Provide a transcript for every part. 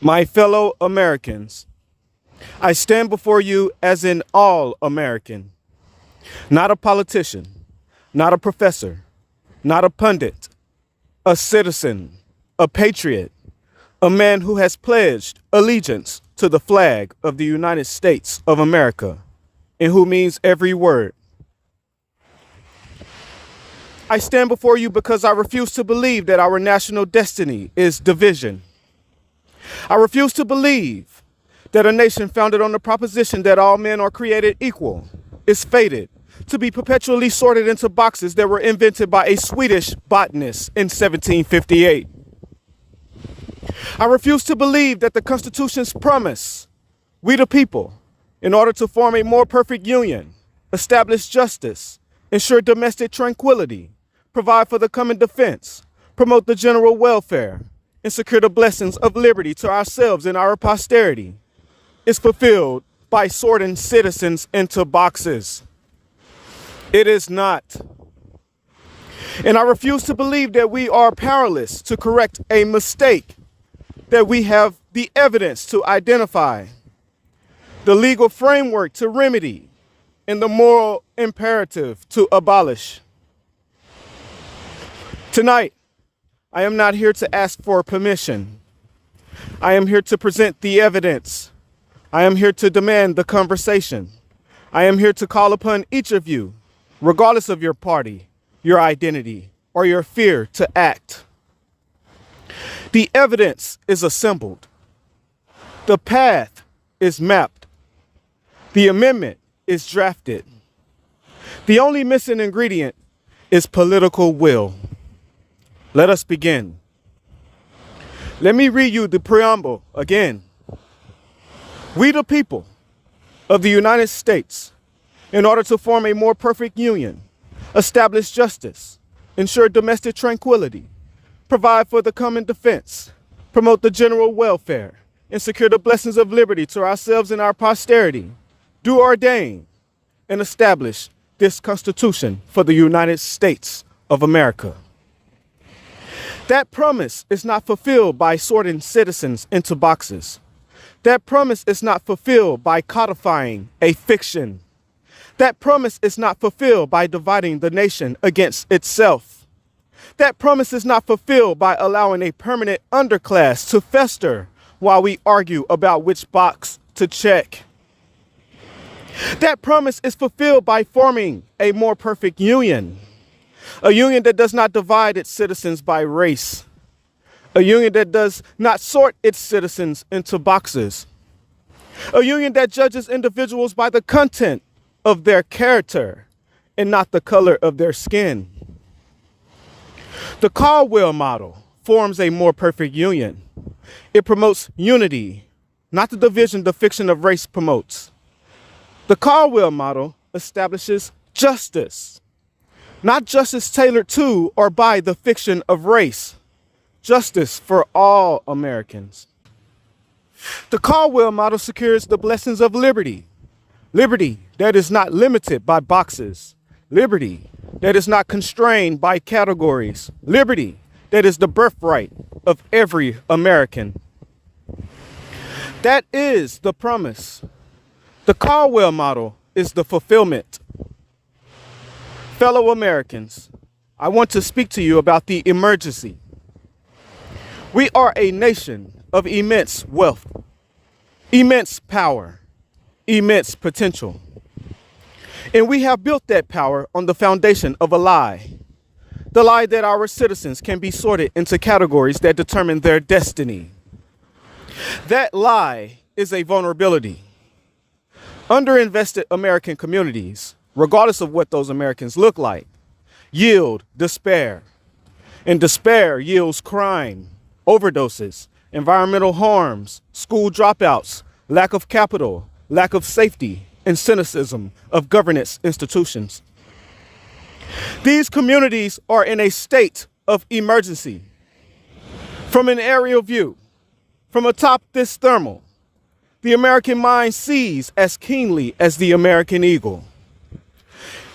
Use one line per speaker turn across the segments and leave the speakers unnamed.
My fellow Americans, I stand before you as an all-American, not a politician, not a professor, not a pundit, a citizen, a patriot, a man who has pledged allegiance to the flag of the United States of America, and who means every word. I stand before you because I refuse to believe that our national destiny is division. I refuse to believe that a nation founded on the proposition that all men are created equal is fated to be perpetually sorted into boxes that were invented by a Swedish botanist in 1758. I refuse to believe that the Constitution's promise, we the people, in order to form a more perfect union, establish justice, ensure domestic tranquility, provide for the common defense, promote the general welfare, and secure the blessings of liberty to ourselves and our posterity, is fulfilled by sorting citizens into boxes. It is not. And I refuse to believe that we are powerless to correct a mistake, that we have the evidence to identify, the legal framework to remedy, and the moral imperative to abolish. Tonight, I am not here to ask for permission. I am here to present the evidence. I am here to demand the conversation. I am here to call upon each of you, regardless of your party, your identity, or your fear, to act. The evidence is assembled. The path is mapped. The amendment is drafted. The only missing ingredient is political will. Let us begin. Let me read you the preamble again. We the people of the United States, in order to form a more perfect union, establish justice, ensure domestic tranquility, provide for the common defense, promote the general welfare, and secure the blessings of liberty to ourselves and our posterity, do ordain and establish this Constitution for the United States of America. That promise is not fulfilled by sorting citizens into boxes. That promise is not fulfilled by codifying a fiction. That promise is not fulfilled by dividing the nation against itself. That promise is not fulfilled by allowing a permanent underclass to fester while we argue about which box to check. That promise is fulfilled by forming a more perfect union. A union that does not divide its citizens by race. A union that does not sort its citizens into boxes. A union that judges individuals by the content of their character and not the color of their skin. The Caldwell Model forms a more perfect union. It promotes unity, not the division the fiction of race promotes. The Caldwell Model establishes justice. Not justice tailored to or by the fiction of race. Justice for all Americans. The Caldwell Model secures the blessings of liberty. Liberty that is not limited by boxes. Liberty that is not constrained by categories. Liberty that is the birthright of every American. That is the promise. The Caldwell Model is the fulfillment. Fellow Americans, I want to speak to you about the emergency. We are a nation of immense wealth, immense power, immense potential. And we have built that power on the foundation of a lie. The lie that our citizens can be sorted into categories that determine their destiny. That lie is a vulnerability. Underinvested American communities, regardless of what those Americans look like, yield despair. And despair yields crime, overdoses, environmental harms, school dropouts, lack of capital, lack of safety, and cynicism of governance institutions. These communities are in a state of emergency. From an aerial view, from atop this thermal, the American mind sees as keenly as the American eagle.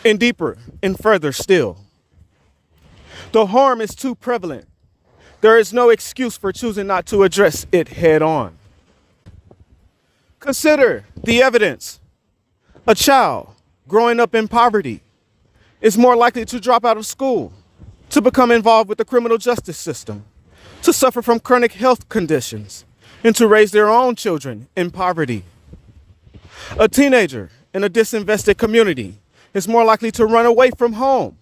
And deeper and further still, the harm is too prevalent. There is no excuse for choosing not to address it head on. Consider the evidence. A child growing up in poverty is more likely to drop out of school, to become involved with the criminal justice system, to suffer from chronic health conditions, and to raise their own children in poverty. A teenager in a disinvested community is more likely to run away from home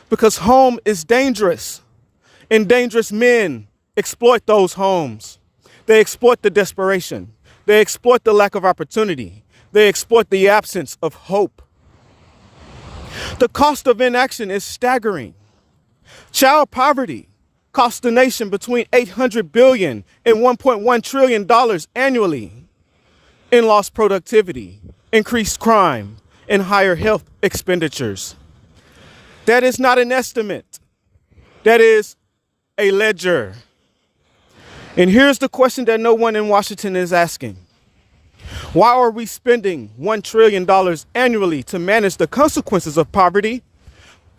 because home is dangerous, and dangerous men exploit those homes. They exploit the desperation. They exploit the lack of opportunity. They exploit the absence of hope. The cost of inaction is staggering. Child poverty costs the nation between $800 billion and $1.1 trillion annually in lost productivity, increased crime, and higher health expenditures. That is not an estimate. That is a ledger. And here's the question that no one in Washington is asking. Why are we spending $1 trillion annually to manage the consequences of poverty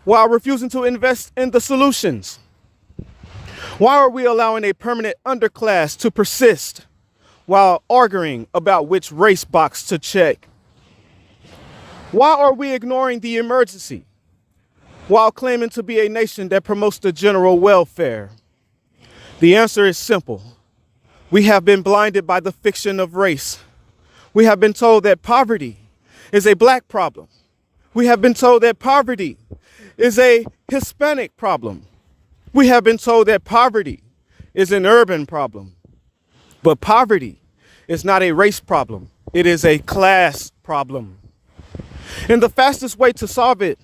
while refusing to invest in the solutions? Why are we allowing a permanent underclass to persist while arguing about which race box to check? Why are we ignoring the emergency while claiming to be a nation that promotes the general welfare? The answer is simple. We have been blinded by the fiction of race. We have been told that poverty is a black problem. We have been told that poverty is a Hispanic problem. We have been told that poverty is an urban problem. But poverty is not a race problem. It is a class problem. And the fastest way to solve it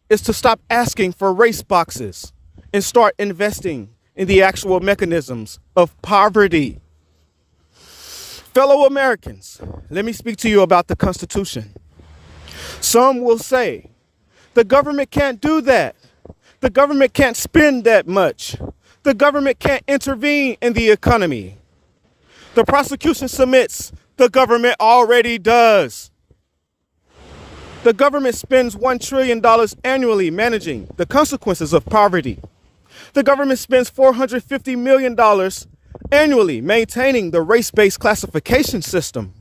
is to stop asking for race boxes and start investing in the actual mechanisms of poverty. Fellow Americans, let me speak to you about the Constitution. Some will say, the government can't do that. The government can't spend that much. The government can't intervene in the economy. The prosecution submits, the government already does. The government spends $1 trillion annually managing the consequences of poverty. The government spends $450 million annually maintaining the race-based classification system.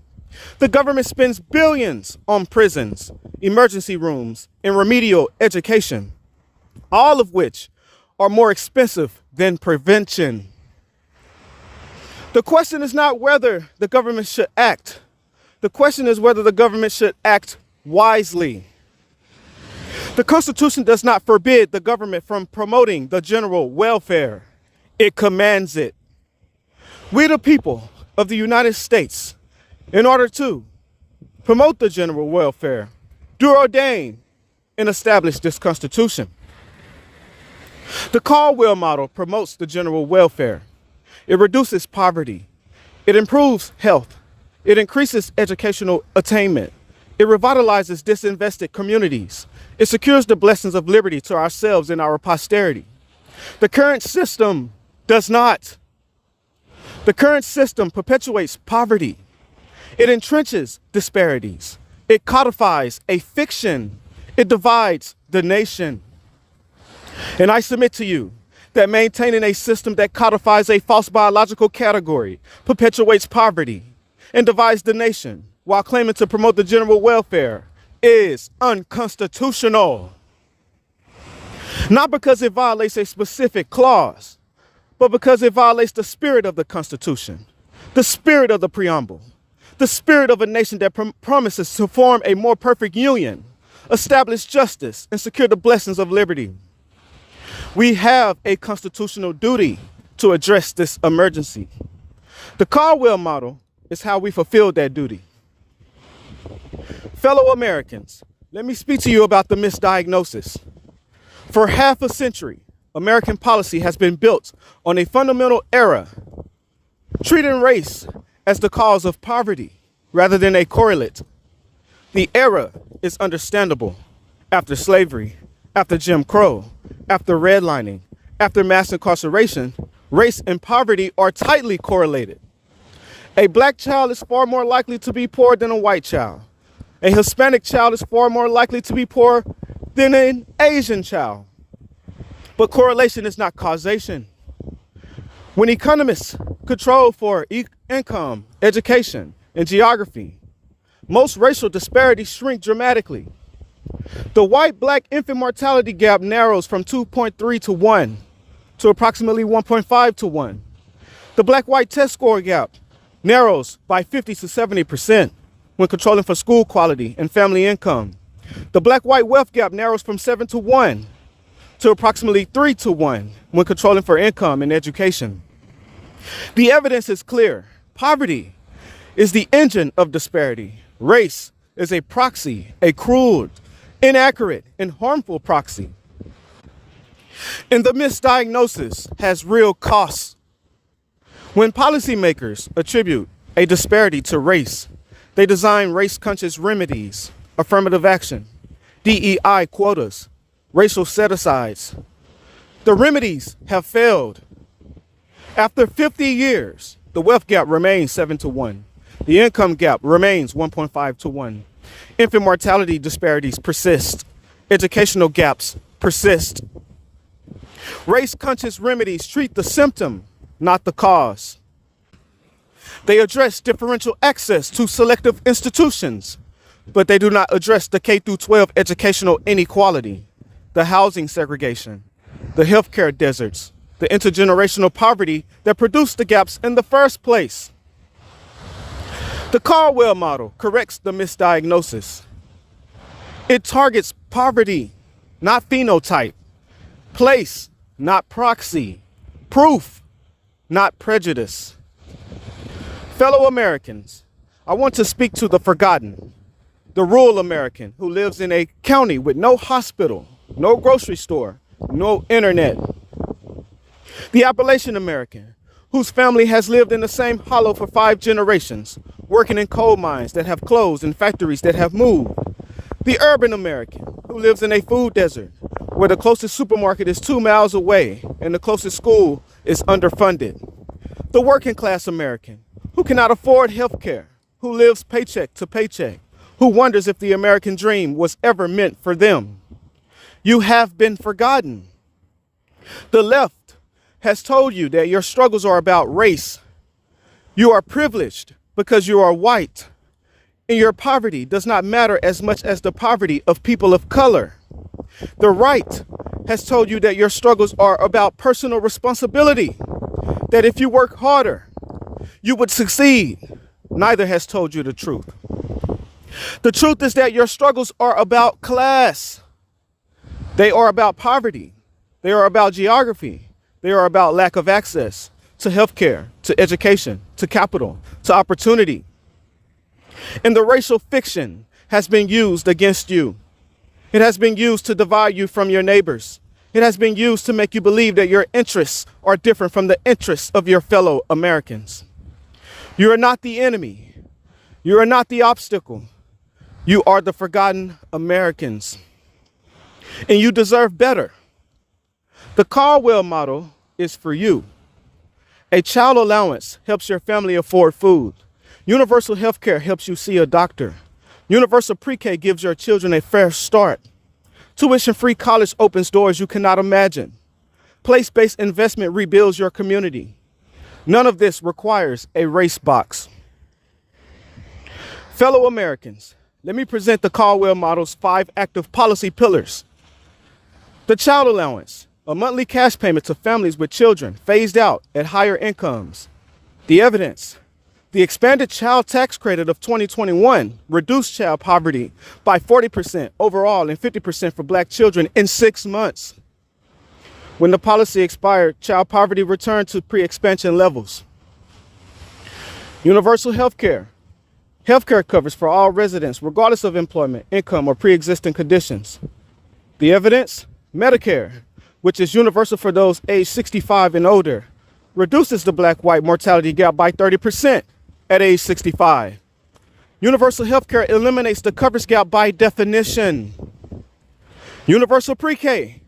The government spends billions on prisons, emergency rooms, and remedial education, all of which are more expensive than prevention. The question is not whether the government should act. The question is whether the government should act wisely. The Constitution does not forbid the government from promoting the general welfare. It commands it. We, the people of the United States, in order to promote the general welfare, do ordain and establish this Constitution. The Caldwell Model promotes the general welfare. It reduces poverty. It improves health. It increases educational attainment. It revitalizes disinvested communities. It secures the blessings of liberty to ourselves and our posterity. The current system does not. The current system perpetuates poverty. It entrenches disparities. It codifies a fiction. It divides the nation. And I submit to you that maintaining a system that codifies a false biological category, perpetuates poverty, and divides the nation while claiming to promote the general welfare is unconstitutional. Not because it violates a specific clause, but because it violates the spirit of the Constitution, the spirit of the preamble, the spirit of a nation that promises to form a more perfect union, establish justice, and secure the blessings of liberty. We have a constitutional duty to address this emergency. The Caldwell Model is how we fulfill that duty. Fellow Americans, let me speak to you about the misdiagnosis. For half a century, American policy has been built on a fundamental error, treating race as the cause of poverty rather than a correlate. The error is understandable. After slavery, after Jim Crow, after redlining, after mass incarceration, race and poverty are tightly correlated. A black child is far more likely to be poor than a white child. A Hispanic child is far more likely to be poor than an Asian child. But correlation is not causation. When economists control for income, education, and geography. Most racial disparities shrink dramatically. The white-black infant mortality gap narrows from 2.3 to 1 to approximately 1.5 to 1. The black-white test score gap narrows by 50 to 70% when controlling for school quality and family income. The black-white wealth gap narrows from 7 to 1 to approximately 3 to 1 when controlling for income and education. The evidence is clear. Poverty is the engine of disparity. Race is a proxy, a crude, inaccurate, and harmful proxy. And the misdiagnosis has real costs. When policymakers attribute a disparity to race, they design race-conscious remedies, affirmative action, DEI quotas, racial set-asides. The remedies have failed. After 50 years, the wealth gap remains 7 to 1. The income gap remains 1.5 to 1. Infant mortality disparities persist. Educational gaps persist. Race-conscious remedies treat the symptom, not the cause. They address differential access to selective institutions, but they do not address the K-12 educational inequality, the housing segregation, the healthcare deserts, the intergenerational poverty that produced the gaps in the first place. The Caldwell Model corrects the misdiagnosis. It targets poverty, not phenotype, place, not proxy, proof, not prejudice. Fellow Americans, I want to speak to the forgotten, the rural American who lives in a county with no hospital, no grocery store, no internet. The Appalachian American, whose family has lived in the same hollow for 5 generations, working in coal mines that have closed and factories that have moved. The urban American, who lives in a food desert, where the closest supermarket is 2 miles away and the closest school is underfunded. The working class American, who cannot afford health care, who lives paycheck to paycheck, who wonders if the American dream was ever meant for them. You have been forgotten. The left has told you that your struggles are about race. You are privileged because you are white, and your poverty does not matter as much as the poverty of people of color. The right has told you that your struggles are about personal responsibility, that if you work harder, you would succeed. Neither has told you the truth. The truth is that your struggles are about class. They are about poverty. They are about geography. They are about lack of access to healthcare, to education, to capital, to opportunity. And the racial fiction has been used against you. It has been used to divide you from your neighbors. It has been used to make you believe that your interests are different from the interests of your fellow Americans. You are not the enemy. You are not the obstacle. You are the forgotten Americans. And you deserve better. The Caldwell Model is for you. A child allowance helps your family afford food. Universal health care helps you see a doctor. Universal pre-K gives your children a fair start. Tuition-free college opens doors you cannot imagine. Place-based investment rebuilds your community. None of this requires a race box. Fellow Americans, let me present the Caldwell Model's 5 active policy pillars. The child allowance, a monthly cash payment to families with children phased out at higher incomes. The evidence, the expanded child tax credit of 2021 reduced child poverty by 40% overall and 50% for Black children in 6 months. When the policy expired, child poverty returned to pre-expansion levels. Universal health care. Healthcare covers for all residents, regardless of employment, income, or pre-existing conditions. The evidence, Medicare, which is universal for those aged 65 and older, reduces the Black-white mortality gap by 30% at age 65. Universal healthcare eliminates the coverage gap by definition. Universal pre-K,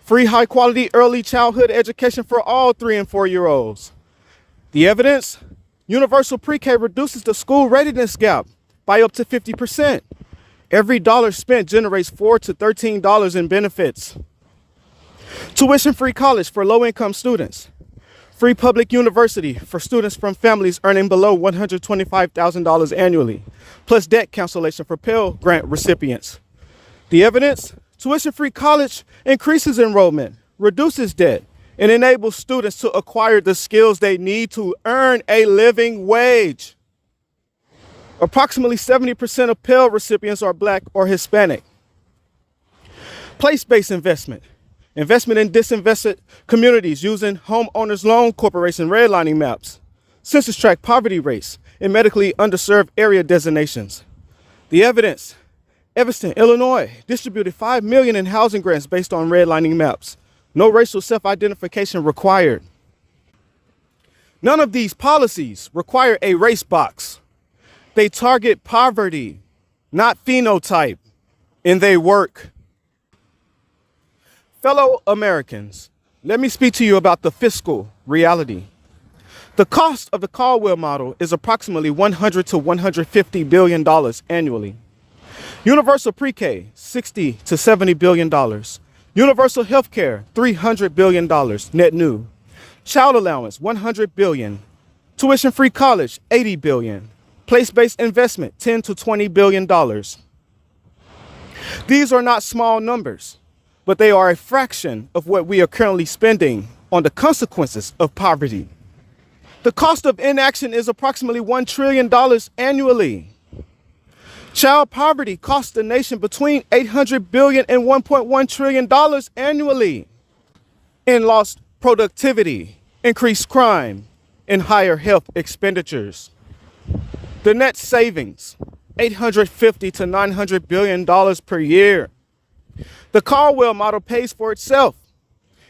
free high-quality early childhood education for all 3 and 4-year-olds. The evidence, universal pre-K reduces the school readiness gap by up to 50%. Every dollar spent generates $4 to $13 in benefits. Tuition-free college for low-income students. Free public university for students from families earning below $125,000 annually, plus debt cancellation for Pell Grant recipients. The evidence? Tuition-free college increases enrollment, reduces debt, and enables students to acquire the skills they need to earn a living wage. Approximately 70% of Pell recipients are Black or Hispanic. Place-based investment. Investment in disinvested communities using Homeowners Loan Corporation redlining maps, census tract poverty rates, and medically underserved area designations. The evidence. Evanston, Illinois, distributed $5 million in housing grants based on redlining maps. No racial self-identification required. None of these policies require a race box. They target poverty, not phenotype, and they work. Fellow Americans, let me speak to you about the fiscal reality. The cost of the Caldwell model is approximately $100 to $150 billion annually. Universal pre-K, $60 to $70 billion. Universal health care, $300 billion net new. Child allowance, $100 billion. Tuition-free college, $80 billion. Place-based investment, $10 to $20 billion. These are not small numbers, but they are a fraction of what we are currently spending on the consequences of poverty. The cost of inaction is approximately $1 trillion annually. Child poverty costs the nation between $800 billion and $1.1 trillion annually in lost productivity, increased crime, and higher health expenditures. The net savings, $850 to $900 billion per year. The Caldwell model pays for itself.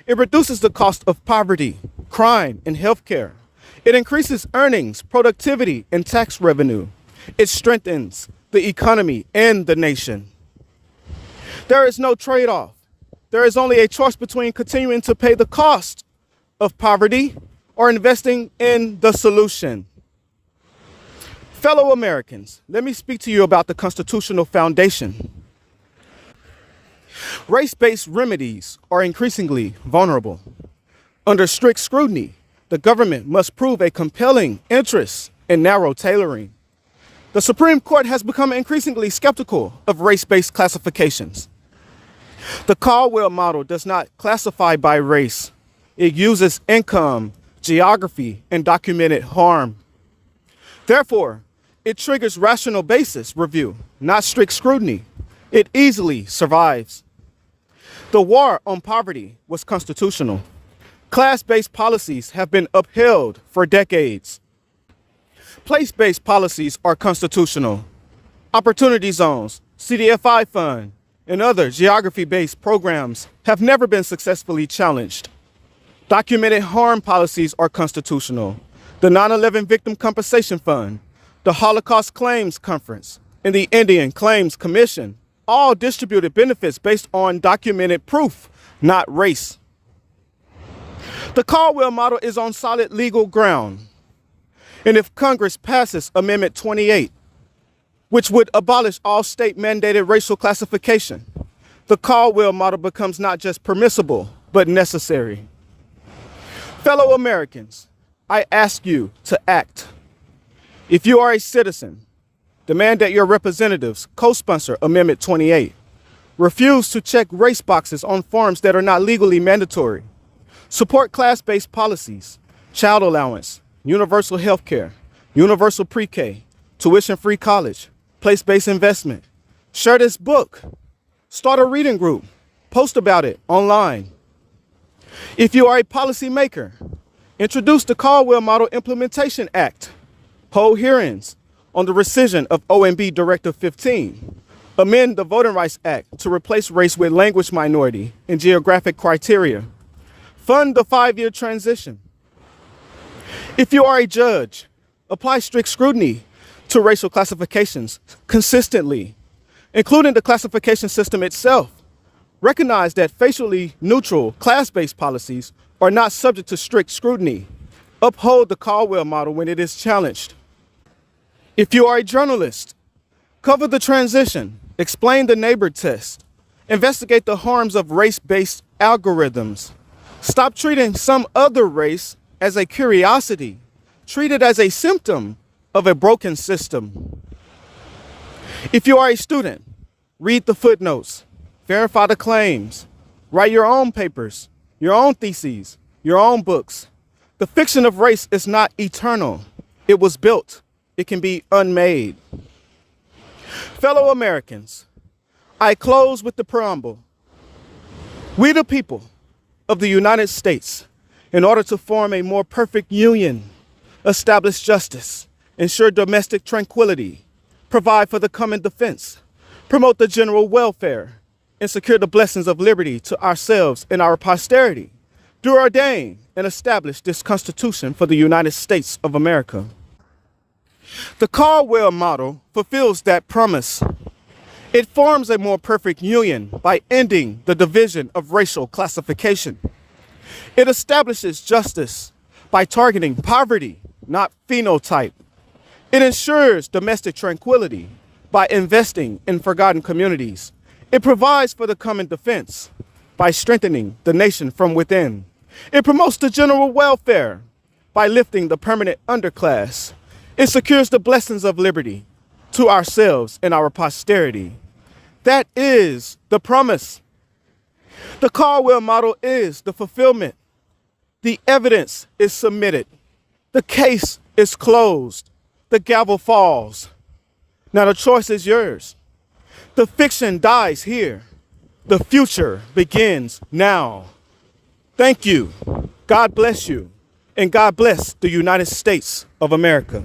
It reduces the cost of poverty, crime, and healthcare. It increases earnings, productivity, and tax revenue. It strengthens the economy and the nation. There is no trade-off. There is only a choice between continuing to pay the cost of poverty or investing in the solution. Fellow Americans, let me speak to you about the constitutional foundation. Race-based remedies are increasingly vulnerable. Under strict scrutiny, the government must prove a compelling interest in narrow tailoring. The Supreme Court has become increasingly skeptical of race-based classifications. The Caldwell model does not classify by race. It uses income, geography, and documented harm. Therefore, it triggers rational basis review, not strict scrutiny. It easily survives. The war on poverty was constitutional. Class-based policies have been upheld for decades. Place-based policies are constitutional. Opportunity zones, CDFI fund, and other geography-based programs have never been successfully challenged. Documented harm policies are constitutional. The 9/11 Victim Compensation Fund, the Holocaust Claims Conference, and the Indian Claims Commission all distributed benefits based on documented proof, not race. The Caldwell model is on solid legal ground. And if Congress passes Amendment 28, which would abolish all state-mandated racial classification, the Caldwell model becomes not just permissible, but necessary. Fellow Americans, I ask you to act. If you are a citizen, demand that your representatives co-sponsor Amendment 28. Refuse to check race boxes on forms that are not legally mandatory. Support class-based policies, child allowance, universal health care, universal pre-K, tuition-free college, place-based investment. Share this book. Start a reading group. Post about it online. If you are a policymaker, introduce the Caldwell Model Implementation Act. Hold hearings on the rescission of OMB Directive 15. Amend the Voting Rights Act to replace race with language minority and geographic criteria. Fund the 5-year transition. If you are a judge, apply strict scrutiny to racial classifications consistently, including the classification system itself. Recognize that facially neutral class-based policies are not subject to strict scrutiny. Uphold the Caldwell model when it is challenged. If you are a journalist, cover the transition, explain the neighbor test, investigate the harms of race-based algorithms. Stop treating some other race as a curiosity, treated as a symptom of a broken system. If you are a student, read the footnotes, verify the claims, write your own papers, your own theses, your own books. The fiction of race is not eternal. It was built. It can be unmade. Fellow Americans, I close with the preamble. We the people of the United States, in order to form a more perfect union, establish justice, ensure domestic tranquility, provide for the common defense, promote the general welfare, and secure the blessings of liberty to ourselves and our posterity, do ordain and establish this Constitution for the United States of America. The Caldwell Model fulfills that promise. It forms a more perfect union by ending the division of racial classification. It establishes justice by targeting poverty, not phenotype. It ensures domestic tranquility by investing in forgotten communities. It provides for the common defense by strengthening the nation from within. It promotes the general welfare by lifting the permanent underclass. It secures the blessings of liberty to ourselves and our posterity. That is the promise. The Caldwell Model is the fulfillment. The evidence is submitted. The case is closed. The gavel falls. Now the choice is yours. The fiction dies here. The future begins now. Thank you. God bless you. And God bless the United States of America.